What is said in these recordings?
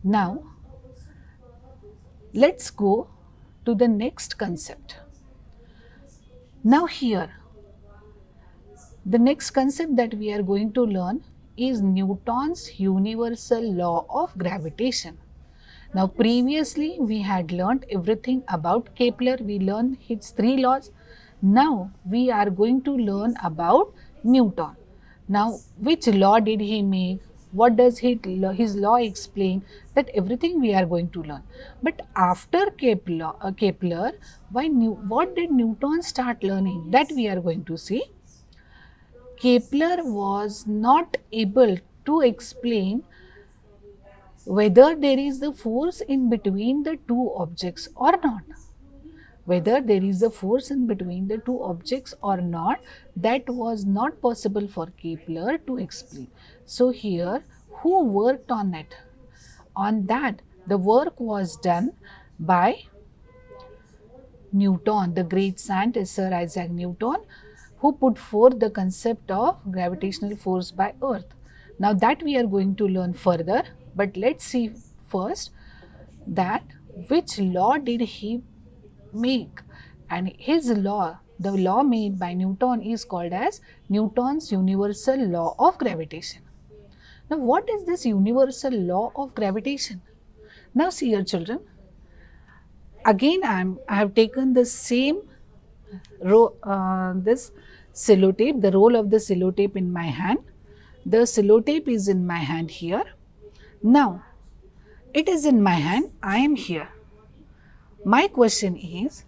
Now, let's go to the next concept. Now here, the next concept that we are going to learn is Newton's universal law of gravitation. Now previously we had learnt everything about Kepler, we learned his 3 laws. Now we are going to learn about Newton. Now which law did he make? What does his law explain? That everything we are going to learn. But after Kepler, what did Newton start learning? That we are going to see. Kepler was not able to explain whether there is the force in between the two objects or not. Whether there is a force in between the two objects or not, that was not possible for Kepler to explain. So here, who worked on it? On that, the work was done by Newton, the great scientist Sir Isaac Newton, who put forth the concept of gravitational force by Earth. Now that we are going to learn further, but let's see first that which law did he make, and his law, the law made by Newton, is called as Newton's universal law of gravitation. Now what is this universal law of gravitation? Now see here children, again I have taken the same this sellotape, the roll of the sellotape in my hand. The sellotape is in my hand here. Now, it is in my hand, I am here. My question is,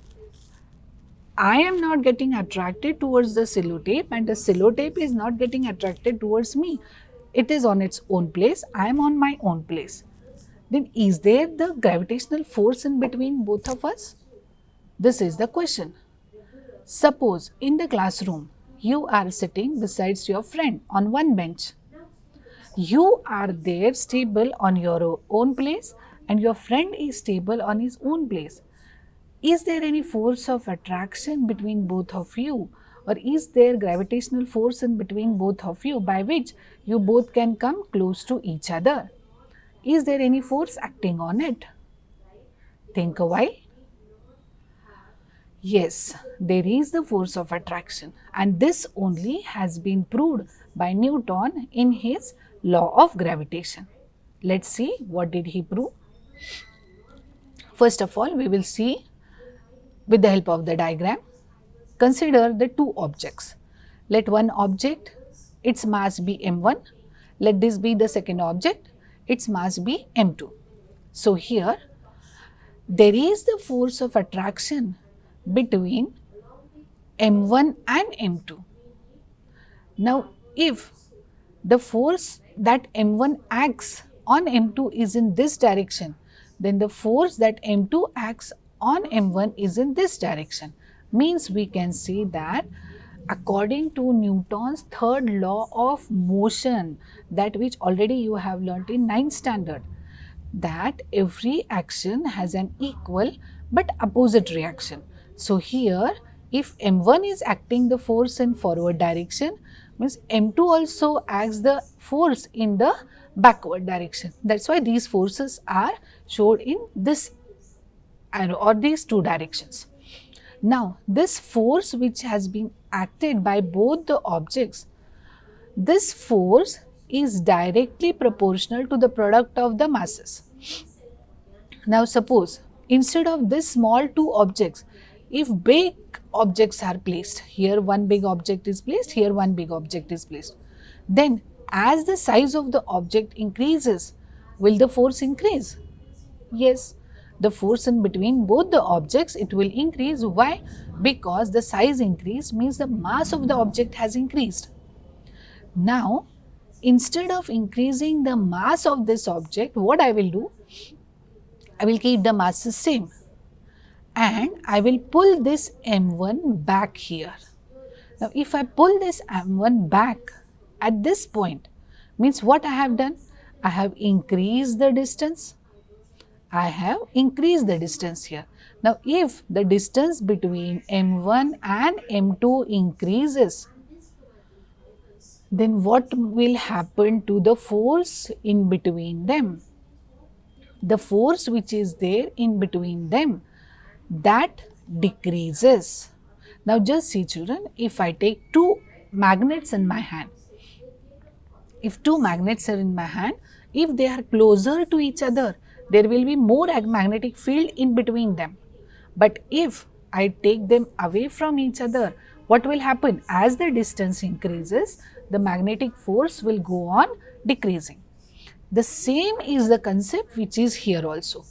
I am not getting attracted towards the sellotape and the sellotape is not getting attracted towards me. It is on its own place, I am on my own place. Then is there the gravitational force in between both of us? This is the question. Suppose in the classroom, you are sitting beside your friend on one bench. You are there stable on your own place and your friend is stable on his own place. Is there any force of attraction between both of you, or is there gravitational force in between both of you by which you both can come close to each other? Is there any force acting on it? Think a while. Yes, there is the force of attraction, and this only has been proved by Newton in his law of gravitation. Let's see what did he prove. First of all, we will see with the help of the diagram. Consider the two objects. Let one object, its mass be m1. Let this be the second object, its mass be m2. So here, there is the force of attraction between m1 and m2. Now, if the force that m1 acts on m2 is in this direction, then the force that m2 acts on m1 is in this direction. Means we can say that according to Newton's third law of motion, that which already you have learnt in 9th standard, that every action has an equal but opposite reaction. So here, if m1 is acting the force in forward direction, means m2 also acts the force in the backward direction. That's why these forces are shown in this arrow or these two directions. Now, this force which has been acted by both the objects, this force is directly proportional to the product of the masses. Now, suppose instead of this small two objects, if big objects are placed, here one big object is placed, here one big object is placed, then as the size of the object increases, will the force increase? Yes, the force in between both the objects, it will increase. Why? Because the size increased means the mass of the object has increased. Now, instead of increasing the mass of this object, what I will do? I will keep the masses same. And I will pull this m1 back here. Now, if I pull this m1 back at this point, means what I have done? I have increased the distance. I have increased the distance here. Now, if the distance between m1 and m2 increases, then what will happen to the force in between them? the force which is there in between them, that decreases. Now just see children, if I take two magnets in my hand, if two magnets are in my hand, if they are closer to each other, there will be more magnetic field in between them. But if I take them away from each other, what will happen? As the distance increases, the magnetic force will go on decreasing. The same is the concept which is here also.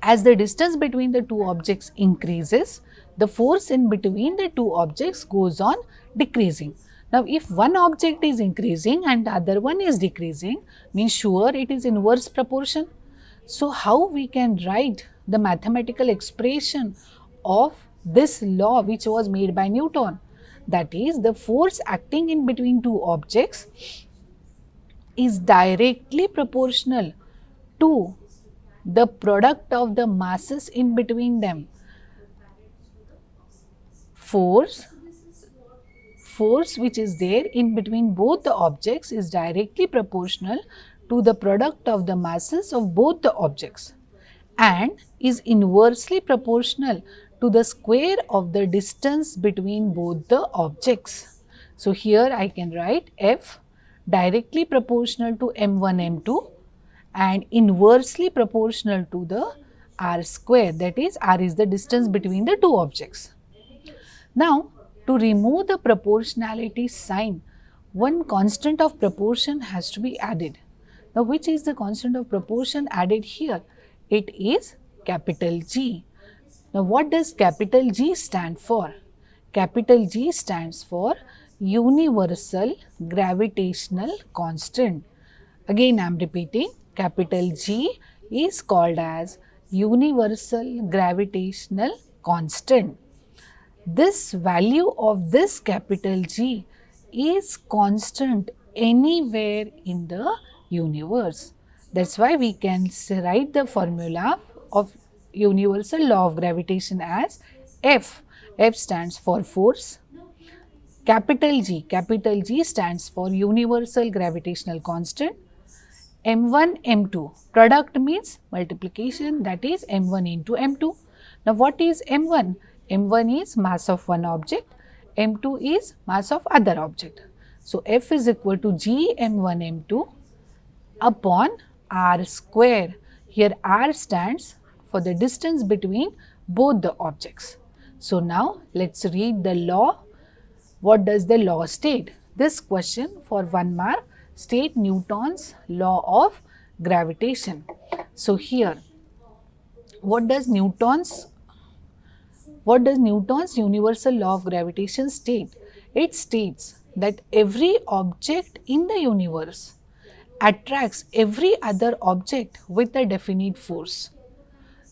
As the distance between the two objects increases, the force in between the two objects goes on decreasing. Now, if one object is increasing and the other one is decreasing, means sure it is inverse proportion. So, how we can write the mathematical expression of this law which was made by Newton? That is, the force acting in between two objects is directly proportional to the product of the masses in between them. Force which is there in between both the objects is directly proportional to the product of the masses of both the objects and is inversely proportional to the square of the distance between both the objects. So, here I can write F directly proportional to m1 m2 and inversely proportional to the r square, that is r is the distance between the two objects. Now, to remove the proportionality sign, one constant of proportion has to be added. Now, which is the constant of proportion added here? It is capital G. Now, what does capital G stand for? Capital G stands for universal gravitational constant. Again, I am repeating, capital G is called as universal gravitational constant. This value of this capital G is constant anywhere in the universe. That's why we can write the formula of universal law of gravitation as F. F stands for force. Capital G stands for universal gravitational constant. M1, M2, product means multiplication, that is M1 into M2. Now, what is M1? M1 is mass of one object, M2 is mass of other object. So, F is equal to G M1 M2 upon R square. Here R stands for the distance between both the objects. So, now let us read the law. What does the law state? This question for 1 mark state Newton's law of gravitation. So, here what does Newton's universal law of gravitation state? It states that every object in the universe attracts every other object with a definite force.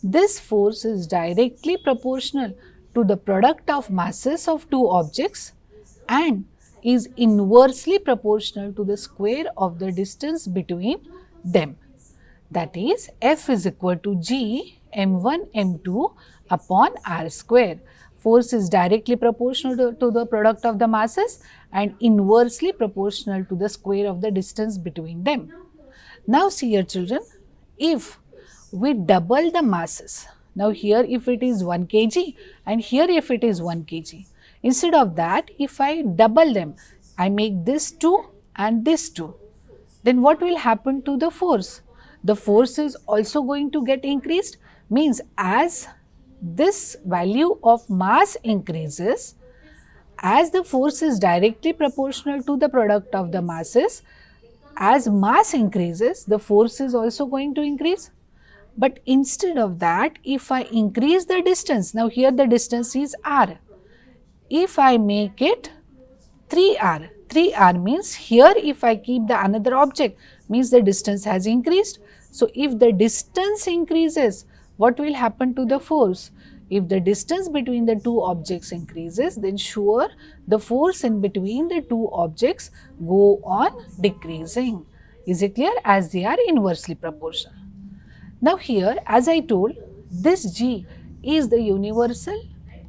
This force is directly proportional to the product of masses of two objects and is inversely proportional to the square of the distance between them. That is, F is equal to G m1 m2 upon r square. Force is directly proportional to the product of the masses and inversely proportional to the square of the distance between them. Now, see here children, if we double the masses, now here if it is 1 kg and here if it is 1 kg, instead of that, if I double them, I make this 2 and this 2, then what will happen to the force? The force is also going to get increased, means as this value of mass increases, as the force is directly proportional to the product of the masses, as mass increases, the force is also going to increase. But instead of that, if I increase the distance, now here the distance is r. If I make it 3r, 3r means here if I keep the another object, means the distance has increased. So, if the distance increases, what will happen to the force? If the distance between the two objects increases, then sure the force in between the two objects go on decreasing. Is it clear? As they are inversely proportional. Now, here as I told, this G is the universal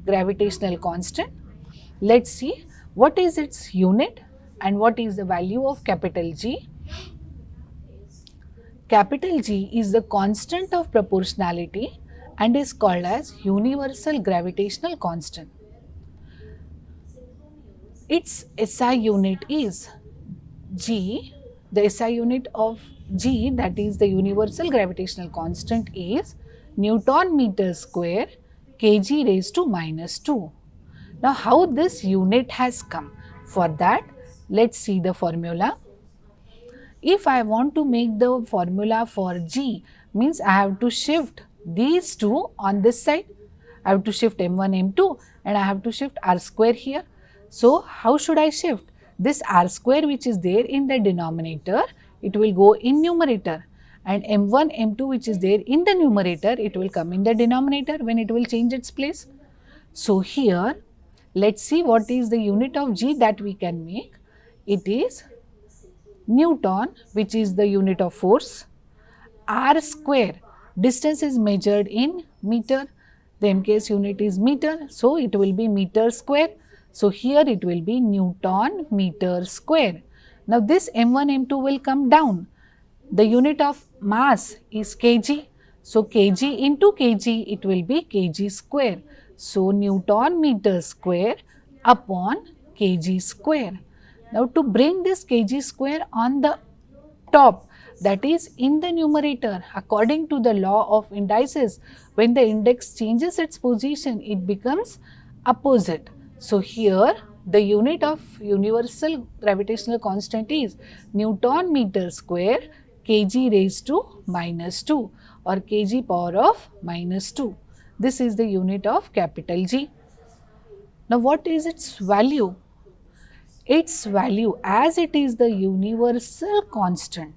gravitational constant. Let us see what is its unit and what is the value of capital G. capital G is the constant of proportionality and is called as universal gravitational constant. Its SI unit is G. The SI unit of G, that is the universal gravitational constant, is Newton meter square kg raised to minus 2. Now, how this unit has come? For that, let's see the formula. If I want to make the formula for G, means I have to shift these two on this side. I have to shift m1, m2 and I have to shift r square here. So, how should I shift? This r square which is there in the denominator, it will go in numerator, and m1, m2 which is there in the numerator, it will come in the denominator when it will change its place. So, here let's see what is the unit of G that we can make. It is Newton, which is the unit of force, r square, distance is measured in meter, the MKS unit is meter, so it will be meter square. So, here it will be Newton meter square. Now, this m1, m2 will come down. The unit of mass is kg. So, kg into kg, it will be kg square. So, Newton meter square upon kg square. Now, to bring this kg square on the top, that is in the numerator, according to the law of indices, when the index changes its position, it becomes opposite. So, here the unit of universal gravitational constant is Newton meter square kg raised to minus 2 or kg power of minus 2. This is the unit of capital G. Now, what is its value? Its value, as it is the universal constant,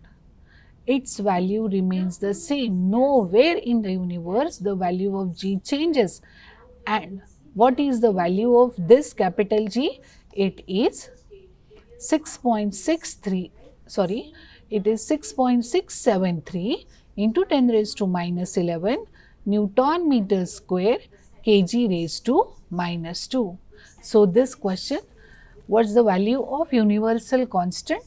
its value remains the same. Nowhere in the universe the value of G changes. And what is the value of this capital G? It is 6.673 into 10 raised to minus 11 Newton meter square kg raised to minus 2. So, this question, what's the value of universal constant?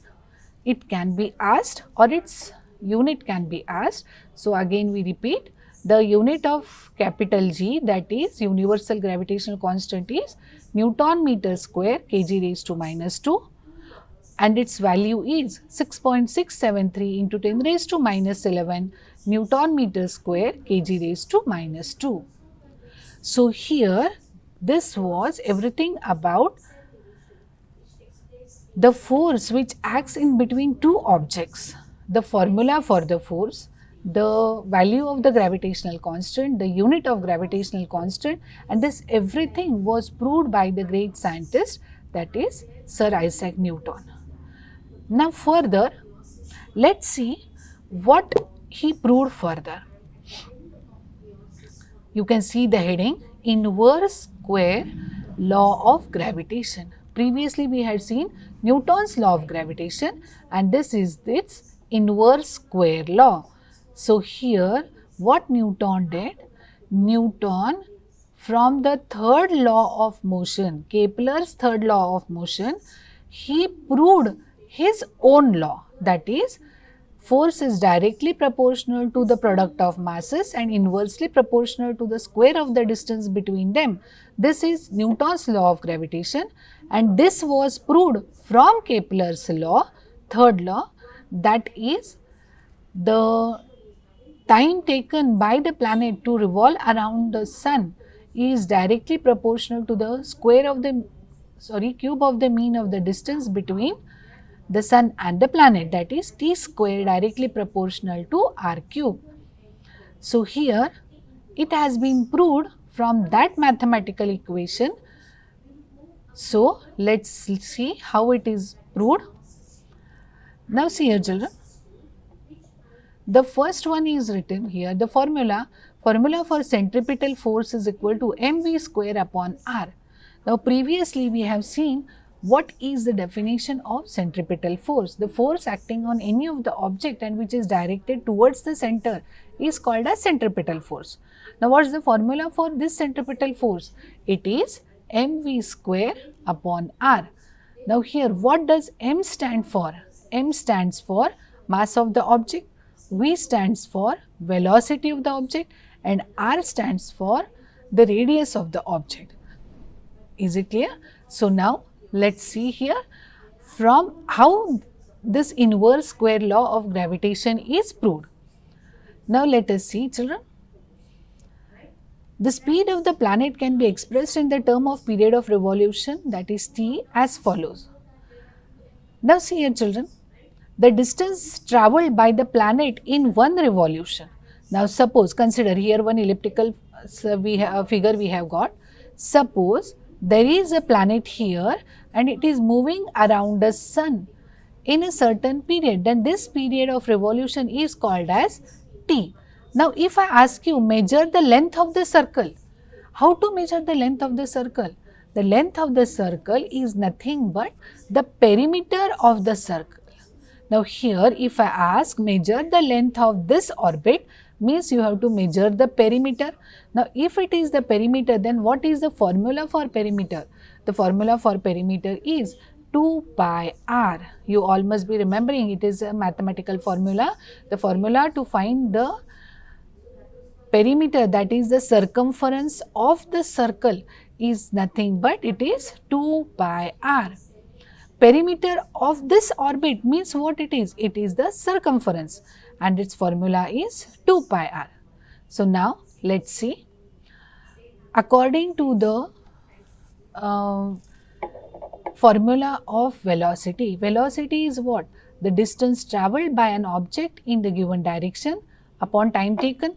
It can be asked, or its unit can be asked. So, again we repeat, the unit of capital G, that is universal gravitational constant, is Newton meter square kg raised to minus 2, and its value is 6.673 into 10 raised to minus 11 Newton meter square kg raised to minus 2. So, here this was everything about the force which acts in between two objects, the formula for the force, the value of the gravitational constant, the unit of gravitational constant, and this everything was proved by the great scientist, that is Sir Isaac Newton. Now, further, let's see what he proved further. You can see the heading, inverse square law of gravitation. Previously, we had seen Newton's law of gravitation, and this is its inverse square law. So, here what Newton did? Newton, from the third law of motion, Kepler's third law of motion, he proved his own law, that is, force is directly proportional to the product of masses and inversely proportional to the square of the distance between them. This is Newton's law of gravitation, and this was proved from Kepler's law, third law, that is, the time taken by the planet to revolve around the sun is directly proportional to the square of the, cube of the mean of the distance between the sun and the planet, that is t square directly proportional to r cube. So, here it has been proved from that mathematical equation. So, let us see how it is proved. Now, see here children, the first one is written here, the formula for centripetal force is equal to mv square upon r. Now, previously we have seen what is the definition of centripetal force. The force acting on any of the object and which is directed towards the center is called as centripetal force. Now, what is the formula for this centripetal force? It is mv square upon r. Now, here what does m stand for? M stands for mass of the object. V stands for velocity of the object and R stands for the radius of the object. Is it clear? So, now let us see here from how this inverse square law of gravitation is proved. Now, let us see, children. The speed of the planet can be expressed in the term of period of revolution, that is t, as follows. Now, see here, children, the distance travelled by the planet in one revolution. Now, suppose, consider here one elliptical figure we have got. Suppose there is a planet here and it is moving around the sun in a certain period, then this period of revolution is called as t. Now, if I ask you measure the length of the circle, how to measure the length of the circle? The length of the circle is nothing but the perimeter of the circle. Now, here if I ask measure the length of this orbit, means you have to measure the perimeter. Now, if it is the perimeter, then what is the formula for perimeter? The formula for perimeter is 2 pi r. You all must be remembering, it is a mathematical formula. The formula to find the perimeter, that is the circumference of the circle, is nothing but it is 2 pi r. Perimeter of this orbit means what it is? It is the circumference and its formula is 2 pi r. So, now let us see. According to the formula of velocity, velocity is what? The distance travelled by an object in the given direction upon time taken.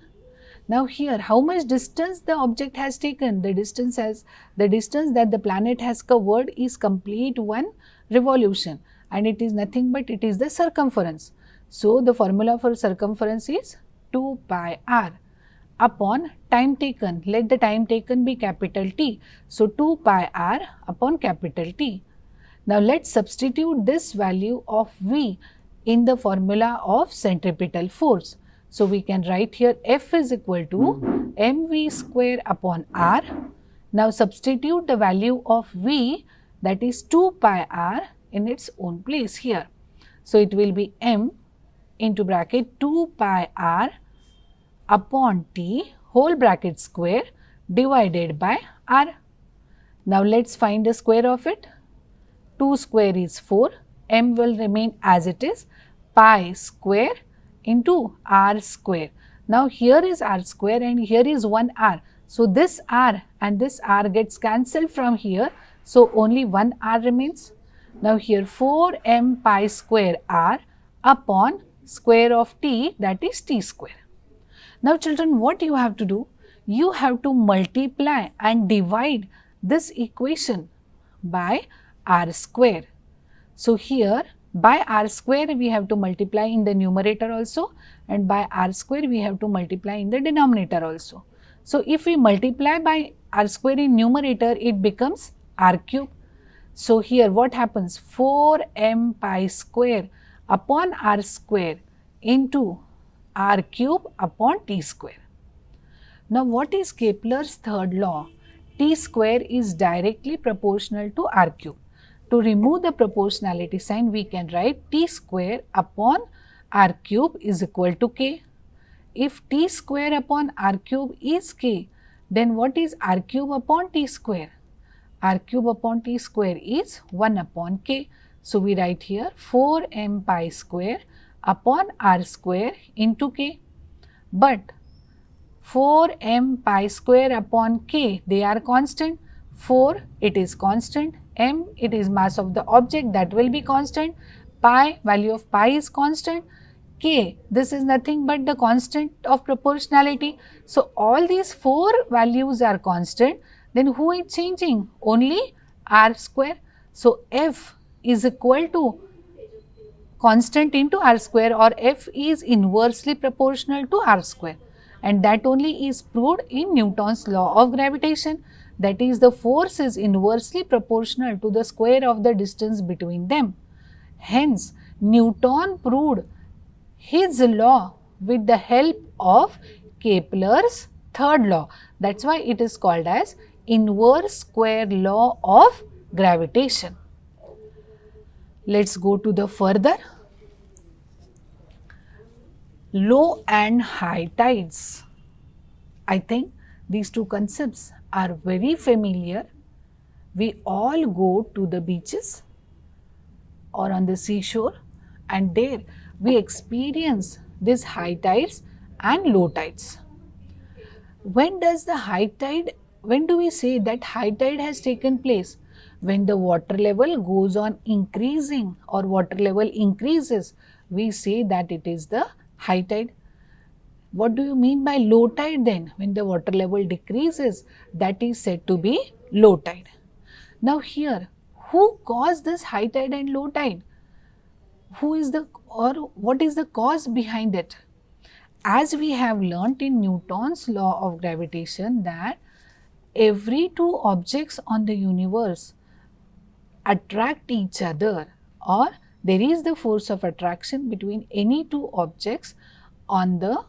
Now, here how much distance the object has taken? The distance that the planet has covered is complete one revolution and it is nothing but it is the circumference. So, the formula for circumference is 2 pi r upon time taken. Let the time taken be capital T. So, 2 pi r upon capital T. Now, let us substitute this value of V in the formula of centripetal force. So, we can write here F is equal to mv square upon r. Now, substitute the value of V, that is 2 pi r, in its own place here. So, it will be m into bracket 2 pi r upon t whole bracket square divided by r. Now, let us find the square of it. 2 square is 4, m will remain as it is, pi square into r square. Now, here is r square and here is 1 r. So, this r and this r gets cancelled from here. So, only 1 r remains. Now, here 4m pi square r upon square of t, that is t square. Now, children, what you have to do? You have to multiply and divide this equation by r square. So, here by r square we have to multiply in the numerator also and by r square we have to multiply in the denominator also. So, if we multiply by r square in numerator, it becomes r cube. So, here what happens? 4m pi square upon r square into r cube upon t square. Now, what is Kepler's third law? T square is directly proportional to r cube. To remove the proportionality sign, we can write t square upon r cube is equal to k. If t square upon r cube is k, then what is r cube upon t square? R cube upon t square is 1 upon k. So, we write here 4m pi square upon r square into k. But 4m pi square upon k, they are constant. 4, it is constant. M, it is mass of the object, that will be constant. Pi, value of pi is constant. K, this is nothing but the constant of proportionality. So, all these 4 values are constant. Then who is changing? Only r square. So, F is equal to constant into r square, or F is inversely proportional to r square, and that only is proved in Newton's law of gravitation. That is, the force is inversely proportional to the square of the distance between them. Hence, Newton proved his law with the help of Kepler's third law. That is why it is called as inverse square law of gravitation. Let us go to the further. Low and high tides. I think these two concepts are very familiar. We all go to the beaches or on the seashore, and there we experience these high tides and low tides. When does the high tide, when do we say that high tide has taken place? When the water level goes on increasing or water level increases, we say that it is the high tide. What do you mean by low tide then? When the water level decreases, that is said to be low tide. Now here, who caused this high tide and low tide? Who is the, or what is the cause behind it? As we have learnt in Newton's law of gravitation that every two objects on the universe attract each other, or there is the force of attraction between any two objects on the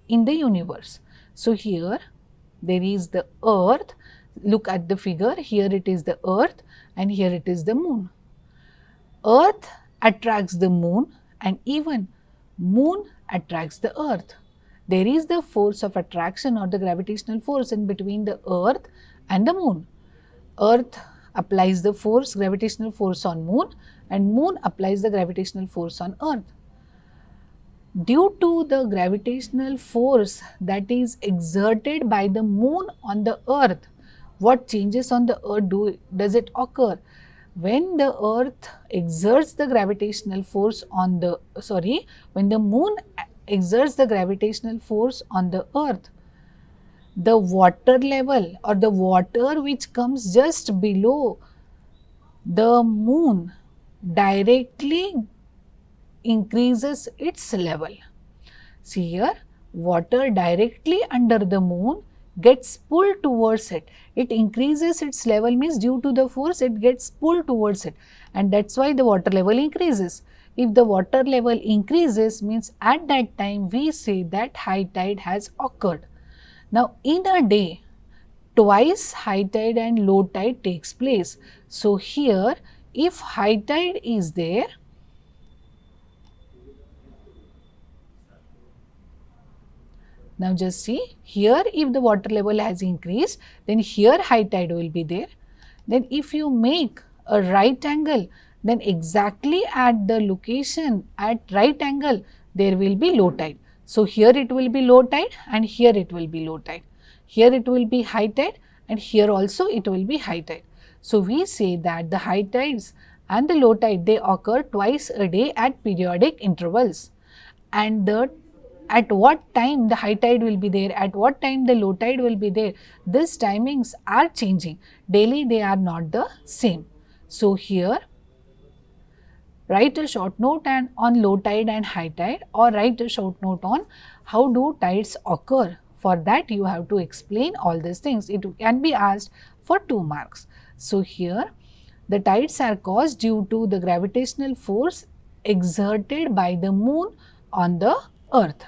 in the universe. So here there is the earth, look at the figure, here it is the earth and here it is the moon. Earth attracts the moon and even moon attracts the earth. There is the force of attraction or the gravitational force in between the earth and the moon. Earth applies the force, gravitational force on moon, and moon applies the gravitational force on earth. Due to the gravitational force that is exerted by the moon on the earth, what changes on the earth does it occur? When the earth exerts the gravitational force on the, when the moon exerts the gravitational force on the earth, the water level or the water which comes just below the moon directly increases its level. See here, water directly under the moon gets pulled towards it. It increases its level, means due to the force it gets pulled towards it, and that's why the water level increases. If the water level increases, means at that time we say that high tide has occurred. Now in a day, twice high tide and low tide takes place. So here, if high tide is there, now just see here, if the water level has increased, then here high tide will be there. Then if you make a right angle, then exactly at the location at right angle, there will be low tide. So here it will be low tide and here it will be low tide. Here it will be high tide and here also it will be high tide. So we say that the high tides and the low tide, they occur twice a day at periodic intervals. And at what time the high tide will be there, at what time the low tide will be there, these timings are changing. Daily they are not the same. So here, write a short note on low tide and high tide, or write a short note on how do tides occur. For that you have to explain all these things. It can be asked for 2 marks. So here, the tides are caused due to the gravitational force exerted by the moon on the earth.